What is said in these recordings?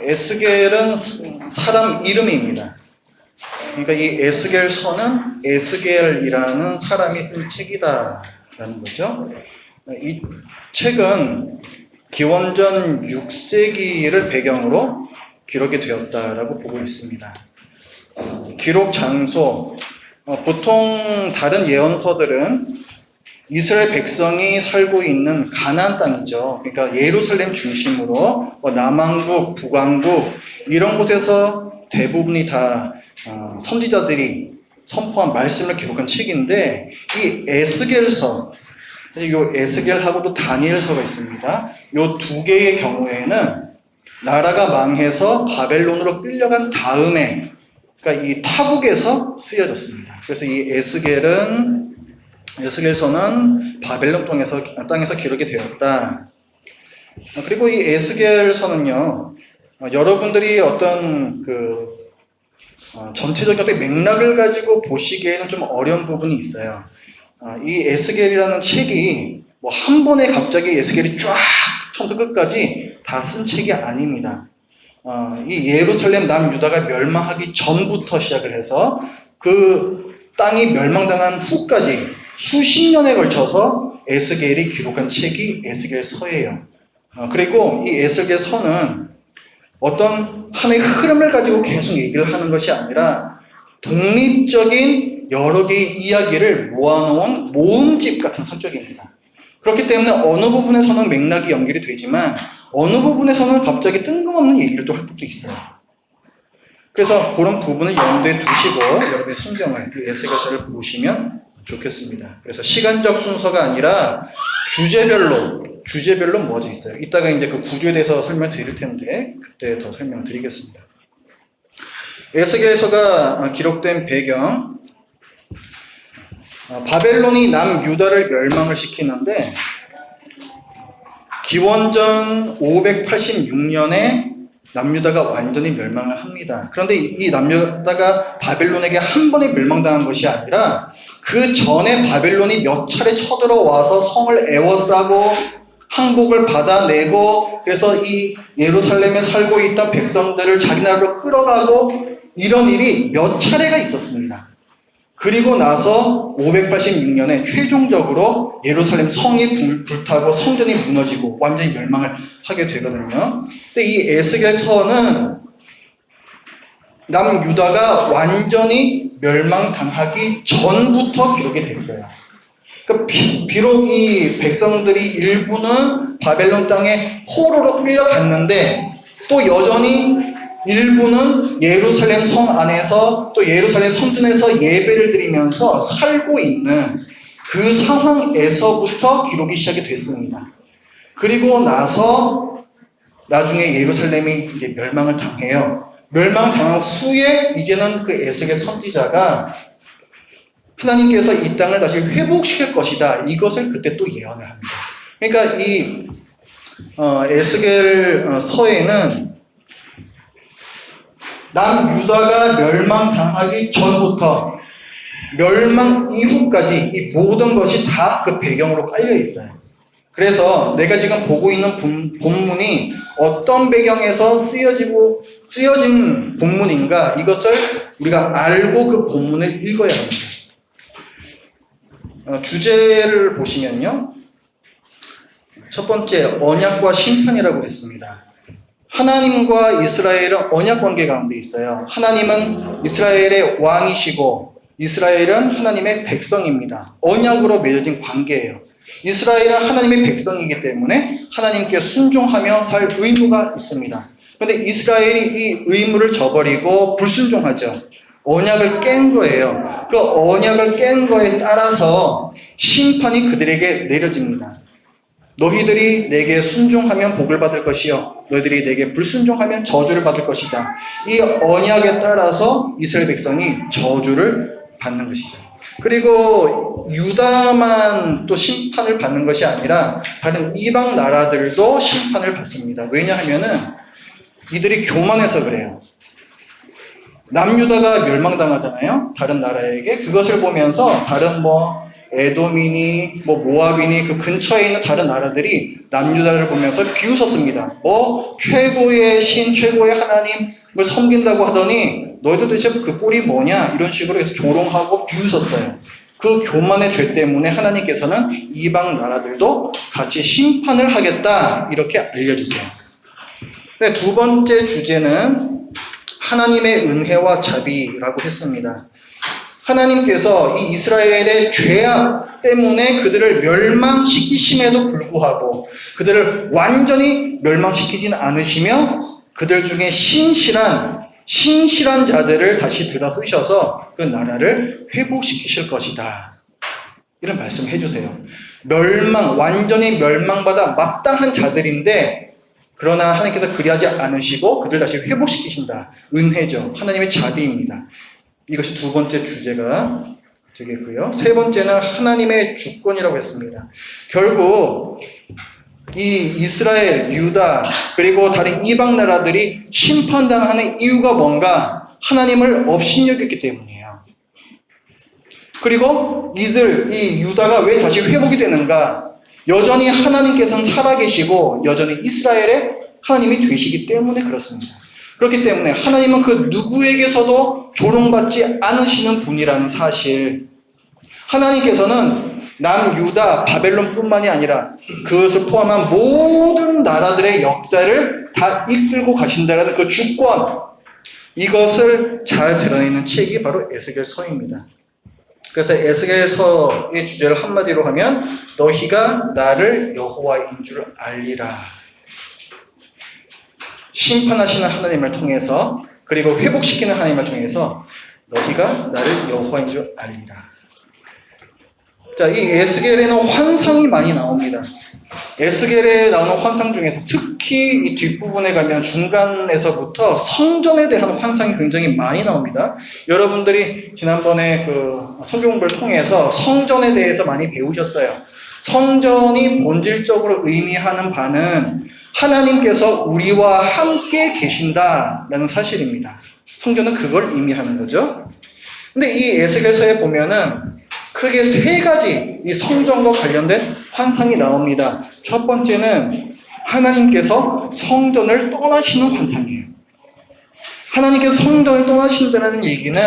에스겔은 사람 이름입니다. 그러니까 이 에스겔서는 에스겔이라는 사람이 쓴 책이다라는 거죠. 이 책은 기원전 6세기를 배경으로 기록이 되었다라고 보고 있습니다. 기록 장소, 보통 다른 예언서들은 이스라엘 백성이 살고 있는 가나안 땅이죠. 그러니까 예루살렘 중심으로 남왕국, 북왕국 이런 곳에서 대부분이 다 선지자들이 선포한 말씀을 기록한 책인데, 이 에스겔서, 이 에스겔하고도 다니엘서가 있습니다. 이 두 개의 경우에는 나라가 망해서 바벨론으로 끌려간 다음에, 그러니까 이 타국에서 쓰여졌습니다. 그래서 이 에스겔서는 바벨론 땅에서 기록이 되었다. 그리고 이 에스겔서는요, 여러분들이 어떤 전체적인 어떤 맥락을 가지고 보시기에는 좀 어려운 부분이 있어요. 이 에스겔이라는 책이 뭐 한 번에 갑자기 에스겔이 쫙 처음부터 끝까지 다 쓴 책이 아닙니다. 이 예루살렘 남유다가 멸망하기 전부터 시작을 해서 그 땅이 멸망당한 후까지 수십 년에 걸쳐서 에스겔이 기록한 책이 에스겔서예요. 그리고 이 에스겔서는 어떤 하나의 흐름을 가지고 계속 얘기를 하는 것이 아니라 독립적인 여러 개의 이야기를 모아놓은 모음집 같은 성격입니다. 그렇기 때문에 어느 부분에서는 맥락이 연결이 되지만 어느 부분에서는 갑자기 뜬금없는 얘기를 또 할 때도 있어요. 그래서 그런 부분을 염두에 두시고 여러분의 성경을, 그 에스겔서를 보시면 좋겠습니다. 그래서 시간적 순서가 아니라 주제별로 모아져 있어요. 이따가 이제 그 구조에 대해서 설명을 드릴 텐데 그때 더 설명을 드리겠습니다. 에스겔서가 기록된 배경, 바벨론이 남유다를 멸망을 시키는데 기원전 586년에 남유다가 완전히 멸망을 합니다. 그런데 이 남유다가 바벨론에게 한 번에 멸망당한 것이 아니라 그 전에 바벨론이 몇 차례 쳐들어와서 성을 에워싸고 항복을 받아내고, 그래서 이 예루살렘에 살고 있던 백성들을 자기 나라로 끌어가고 이런 일이 몇 차례가 있었습니다. 그리고 나서 586년에 최종적으로 예루살렘 성이 불타고 성전이 무너지고 완전히 멸망을 하게 되거든요. 근데 이 에스겔서는 남유다가 완전히 멸망당하기 전부터 기록이 됐어요. 그러니까 비록 이 백성들이 일부는 바벨론 땅에 포로로 끌려갔는데 또 여전히 일부는 예루살렘 성 안에서 또 예루살렘 성전에서 예배를 드리면서 살고 있는 그 상황에서부터 기록이 시작이 됐습니다. 그리고 나서 나중에 예루살렘이 이제 멸망을 당해요. 멸망당한 후에 이제는 그 에스겔 선지자가 하나님께서 이 땅을 다시 회복시킬 것이다, 이것을 그때 또 예언을 합니다. 그러니까 이 에스겔 서에는 남유다가 멸망당하기 전부터 멸망 이후까지 이 모든 것이 다 그 배경으로 깔려 있어요. 그래서 내가 지금 보고 있는 본문이 어떤 배경에서 쓰여진 본문인가, 이것을 우리가 알고 그 본문을 읽어야 합니다. 주제를 보시면요, 첫 번째 언약과 심판이라고 했습니다. 하나님과 이스라엘은 언약 관계 가운데 있어요. 하나님은 이스라엘의 왕이시고 이스라엘은 하나님의 백성입니다. 언약으로 맺어진 관계예요. 이스라엘은 하나님의 백성이기 때문에 하나님께 순종하며 살 의무가 있습니다. 그런데 이스라엘이 이 의무를 저버리고 불순종하죠. 언약을 깬 거예요. 그 언약을 깬 거에 따라서 심판이 그들에게 내려집니다. 너희들이 내게 순종하면 복을 받을 것이요, 너희들이 내게 불순종하면 저주를 받을 것이다. 이 언약에 따라서 이스라엘 백성이 저주를 받는 것이죠. 그리고 유다만 또 심판을 받는 것이 아니라 다른 이방 나라들도 심판을 받습니다. 왜냐하면은 이들이 교만해서 그래요. 남유다가 멸망당하잖아요, 다른 나라에게. 그것을 보면서 다른 에돔이니 모압이니 그 근처에 있는 다른 나라들이 남유다를 보면서 비웃었습니다. 최고의 신, 최고의 하나님을 섬긴다고 하더니 너희들 도대체 그 꼴이 뭐냐? 이런 식으로 해서 조롱하고 비웃었어요. 그 교만의 죄 때문에 하나님께서는 이방 나라들도 같이 심판을 하겠다 이렇게 알려주세요. 네, 두 번째 주제는 하나님의 은혜와 자비라고 했습니다. 하나님께서 이 이스라엘의 죄악 때문에 그들을 멸망시키심에도 불구하고 그들을 완전히 멸망시키진 않으시며 그들 중에 신실한 자들을 다시 들어 쓰셔서 그 나라를 회복시키실 것이다. 이런 말씀을 해주세요. 완전히 멸망받아 마땅한 자들인데 그러나 하나님께서 그리하지 않으시고 그들 다시 회복시키신다. 은혜죠. 하나님의 자비입니다. 이것이 두 번째 주제가 되겠고요. 세 번째는 하나님의 주권이라고 했습니다. 결국 이 이스라엘, 유다 그리고 다른 이방 나라들이 심판당하는 이유가 뭔가 하나님을 업신여겼기 때문이에요. 그리고 이 유다가 왜 다시 회복이 되는가? 여전히 하나님께서는 살아계시고 여전히 이스라엘의 하나님이 되시기 때문에 그렇습니다. 그렇기 때문에 하나님은 그 누구에게서도 조롱받지 않으시는 분이라는 사실, 하나님께서는 남유다, 바벨론뿐만이 아니라 그것을 포함한 모든 나라들의 역사를 다 이끌고 가신다는 그 주권, 이것을 잘 드러내는 책이 바로 에스겔서입니다. 그래서 에스겔서의 주제를 한마디로 하면 너희가 나를 여호와인 줄 알리라. 심판하시는 하나님을 통해서 그리고 회복시키는 하나님을 통해서 너희가 나를 여호와인 줄 알리라. 자, 이 에스겔에는 환상이 많이 나옵니다. 에스겔에 나오는 환상 중에서 특히 이 뒷부분에 가면 중간에서부터 성전에 대한 환상이 굉장히 많이 나옵니다. 여러분들이 지난번에 그 성경 공부를 통해서 성전에 대해서 많이 배우셨어요. 성전이 본질적으로 의미하는 바는 하나님께서 우리와 함께 계신다라는 사실입니다. 성전은 그걸 의미하는 거죠. 근데 이 에스겔서에 보면은 크게 세 가지 이 성전과 관련된 환상이 나옵니다. 첫 번째는 하나님께서 성전을 떠나시는 환상이에요. 하나님께서 성전을 떠나신다는 얘기는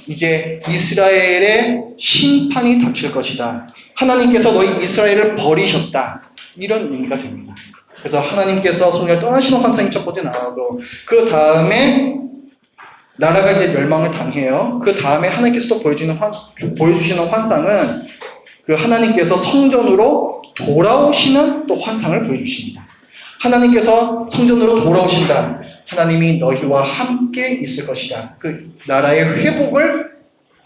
이제 이스라엘의 심판이 닥칠 것이다. 하나님께서 너희 이스라엘을 버리셨다. 이런 의미가 됩니다. 그래서 하나님께서 성전을 떠나시는 환상이 첫 번째 나오고 그 다음에 나라가 이제 멸망을 당해요. 그 다음에 하나님께서 또 보여주시는 환상은 그 하나님께서 성전으로 돌아오시는 또 환상을 보여주십니다. 하나님께서 성전으로 돌아오신다. 하나님이 너희와 함께 있을 것이다. 그 나라의 회복을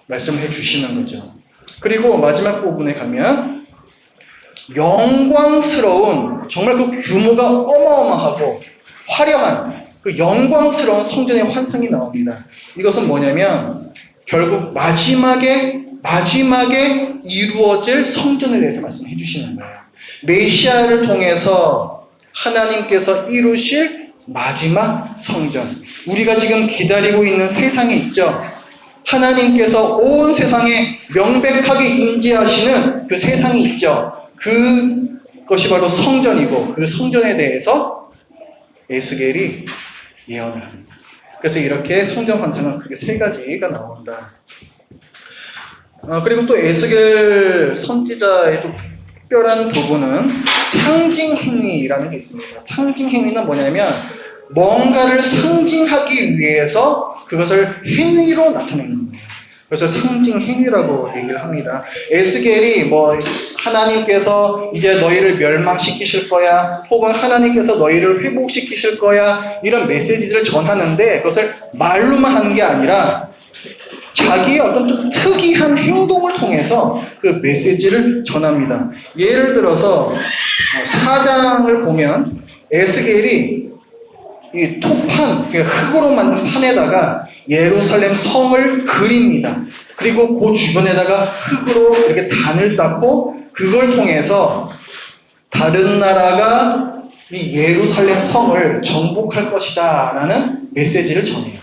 말씀해 주시는 거죠. 그리고 마지막 부분에 가면 영광스러운, 정말 그 규모가 어마어마하고 화려한 그 영광스러운 성전의 환상이 나옵니다. 이것은 뭐냐면 결국 마지막에 이루어질 성전에 대해서 말씀해 주시는 거예요. 메시아를 통해서 하나님께서 이루실 마지막 성전, 우리가 지금 기다리고 있는 세상에 있죠. 하나님께서 온 세상에 명백하게 임재하시는 그 세상이 있죠. 그것이 바로 성전이고 그 성전에 대해서 에스겔이 예언을 합니다. 그래서 이렇게 성전 환상은 크게 세 가지가 나온다. 그리고 또 에스겔 선지자의 또 특별한 부분은 상징행위라는 게 있습니다. 상징행위는 뭐냐면 뭔가를 상징하기 위해서 그것을 행위로 나타내는 거예요. 그래서 상징행위라고 얘기를 합니다. 에스겔이 하나님께서 이제 너희를 멸망시키실 거야, 혹은 하나님께서 너희를 회복시키실 거야, 이런 메시지를 전하는데 그것을 말로만 하는 게 아니라 자기의 어떤 좀 특이한 행동을 통해서 그 메시지를 전합니다. 예를 들어서 4장을 보면 에스겔이 이 토판, 흙으로 만든 판에다가 예루살렘 성을 그립니다. 그리고 그 주변에다가 흙으로 이렇게 단을 쌓고 그걸 통해서 다른 나라가 이 예루살렘 성을 정복할 것이다 라는 메시지를 전해요.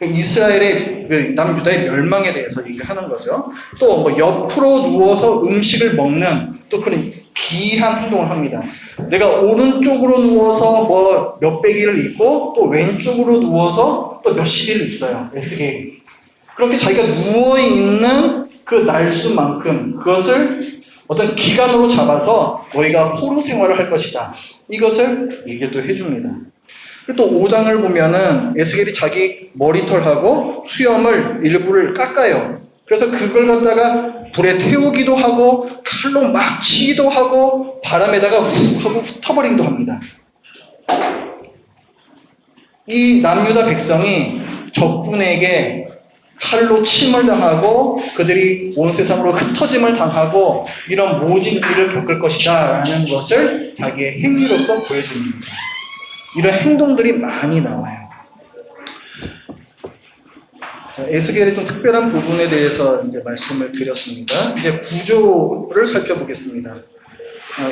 이스라엘의 남유다의 멸망에 대해서 얘기를 하는 거죠. 또 뭐 옆으로 누워서 음식을 먹는 또 그런 기이한 행동을 합니다. 내가 오른쪽으로 누워서 뭐 몇백 일을 있고 또 왼쪽으로 누워서 또 몇십 일을 있어요. 에스겔이. 그렇게 자기가 누워있는 그 날수만큼 그것을 어떤 기간으로 잡아서 너희가 포로 생활을 할 것이다. 이것을 얘기를 또 해줍니다. 그리고 또 5장을 보면은 에스겔이 자기 머리털하고 수염을 일부를 깎아요. 그래서 그걸 갖다가 불에 태우기도 하고 칼로 막 치기도 하고 바람에다가 훅 하고 흩어버리기도 합니다. 이 남유다 백성이 적군에게 칼로 침을 당하고 그들이 온 세상으로 흩어짐을 당하고 이런 모진 일을 겪을 것이다 라는 것을 자기의 행위로서 보여줍니다. 이런 행동들이 많이 나와요. 에스겔의 좀 특별한 부분에 대해서 이제 말씀을 드렸습니다. 이제 구조를 살펴보겠습니다.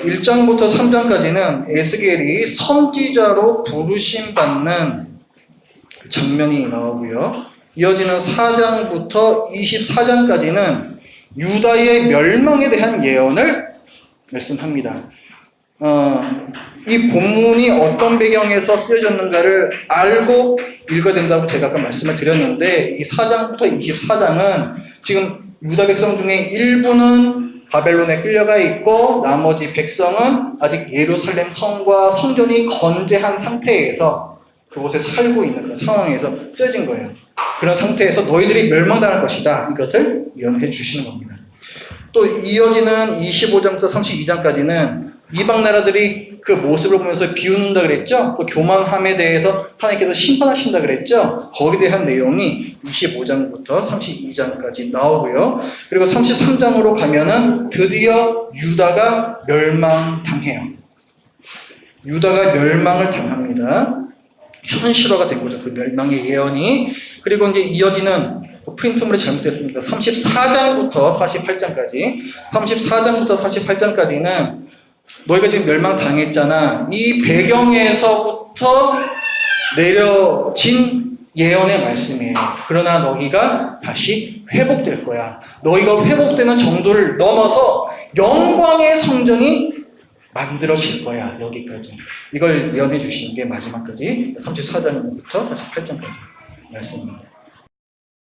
1장부터 3장까지는 에스겔이 선지자로 부르심 받는 장면이 나오고요. 이어지는 4장부터 24장까지는 유다의 멸망에 대한 예언을 말씀합니다. 이 본문이 어떤 배경에서 쓰여졌는가를 알고 읽어야 된다고 제가 아까 말씀을 드렸는데 이 4장부터 24장은 지금 유다 백성 중에 일부는 바벨론에 끌려가 있고 나머지 백성은 아직 예루살렘 성과 성전이 건재한 상태에서 그곳에 살고 있는 그런 상황에서 쓰여진 거예요. 그런 상태에서 너희들이 멸망당할 것이다. 이것을 예언해 주시는 겁니다. 또 이어지는 25장부터 32장까지는 이방 나라들이 그 모습을 보면서 비웃는다 그랬죠? 그 교만함에 대해서 하나님께서 심판하신다 그랬죠? 거기에 대한 내용이 25장부터 32장까지 나오고요. 그리고 33장으로 가면은 드디어 유다가 멸망당해요. 유다가 멸망을 당합니다. 현실화가 된 거죠. 그 멸망의 예언이. 그리고 이제 이어지는 프린트물이 잘못됐습니다. 34장부터 48장까지. 34장부터 48장까지는 너희가 지금 멸망당했잖아. 이 배경에서부터 내려진 예언의 말씀이에요. 그러나 너희가 다시 회복될 거야. 너희가 회복되는 정도를 넘어서 영광의 성전이 만들어질 거야. 여기까지. 이걸 예언해 주시는 게 마지막까지 34장부터 48장까지 말씀입니다.